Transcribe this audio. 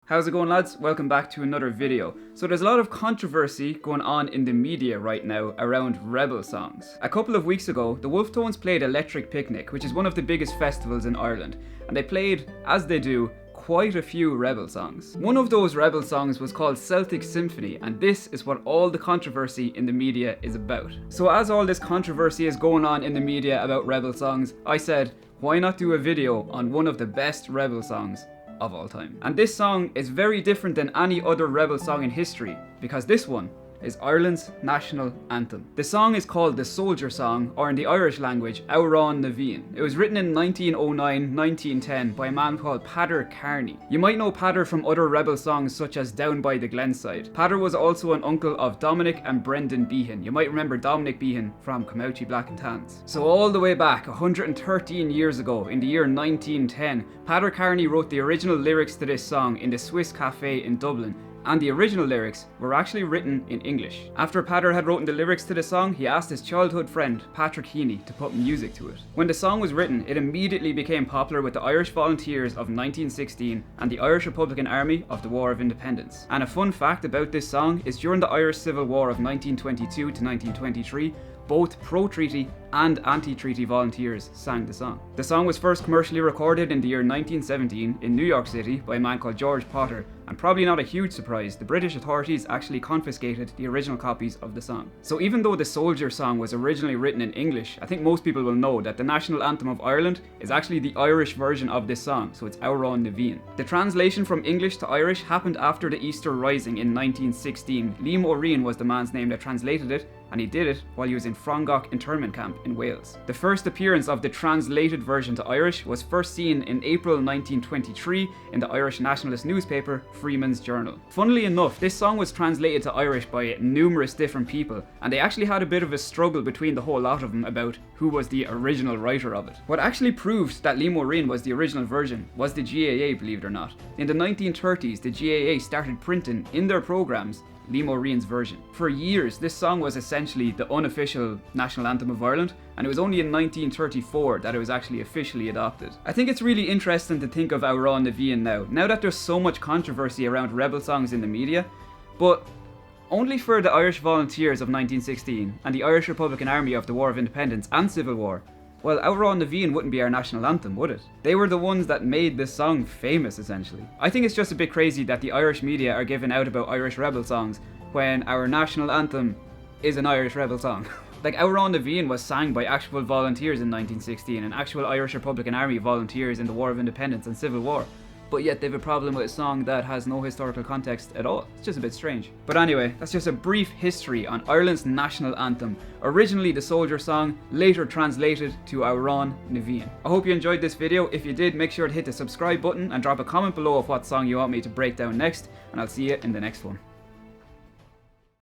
How's it going, lads? Welcome back to another video. So there's a lot of controversy going on in the media right now around rebel songs. A couple of weeks ago, the Wolf Tones played Electric Picnic, which is one of the biggest festivals in Ireland, and they played, as they do, quite a few rebel songs. One of those rebel songs was called Celtic Symphony, and this is what all the controversy in the media is about. So as all this controversy is going on in the media about rebel songs, I said, why not do a video on one of the best rebel songs of all time? And this song is very different than any other rebel song in history, because this one is Ireland's national anthem. The song is called the Soldier Song, or in the Irish language, Amhrán na bhFiann. It was written in 1909-1910 by a man called Padraig Kearney. You might know Padraig from other rebel songs such as Down by the Glenside. Padraig was also an uncle of Dominic and Brendan Behan. You might remember Dominic Behan from Come Black and Tans. So all the way back 113 years ago, in the year 1910, Padraig Kearney wrote the original lyrics to this song in the Swiss Cafe in Dublin, and the original lyrics were actually written in English. After Padraig had written the lyrics to the song, he asked his childhood friend Patrick Heaney to put music to it. When the song was written, it immediately became popular with the Irish Volunteers of 1916 and the Irish Republican Army of the War of Independence. And a fun fact about this song is during the Irish Civil War of 1922 to 1923, both pro-treaty and anti-treaty volunteers sang the song. The song was first commercially recorded in the year 1917 in New York City by a man called George Potter, and probably not a huge surprise, the British authorities actually confiscated the original copies of the song. So even though the Soldier Song was originally written in English, I think most people will know that the national anthem of Ireland is actually the Irish version of this song, so it's Amhrán na bhFiann. The translation from English to Irish happened after the Easter Rising in 1916. Liam O'Riordan was the man's name that translated it, and he did it while he was in Frongoch internment camp in Wales. The first appearance of the translated version to Irish was first seen in April 1923 in the Irish nationalist newspaper Freeman's Journal. Funnily enough, this song was translated to Irish by numerous different people, and they actually had a bit of a struggle between the whole lot of them about who was the original writer of it. What actually proved that Liam O'Riordan was the original version was the GAA, believe it or not. In the 1930s, the GAA started printing in their programs Liam O'Riordan's version. For years, this song was essentially the unofficial national anthem of Ireland, and it was only in 1934 that it was actually officially adopted. I think it's really interesting to think of Amhrán na bhFiann now that there's so much controversy around rebel songs in the media, but only for the Irish Volunteers of 1916 and the Irish Republican Army of the War of Independence and Civil War, well, Amhrán na bhFiann wouldn't be our national anthem, would it? They were the ones that made this song famous, essentially. I think it's just a bit crazy that the Irish media are giving out about Irish rebel songs when our national anthem is an Irish rebel song. Like, Amhrán na bhFiann was sang by actual volunteers in 1916 and actual Irish Republican Army volunteers in the War of Independence and Civil War. But yet they have a problem with a song that has no historical context at all. It's just a bit strange. But anyway, that's just a brief history on Ireland's national anthem. Originally the Soldier Song, later translated to Amhrán na bhFiann. I hope you enjoyed this video. If you did, make sure to hit the subscribe button and drop a comment below of what song you want me to break down next, and I'll see you in the next one.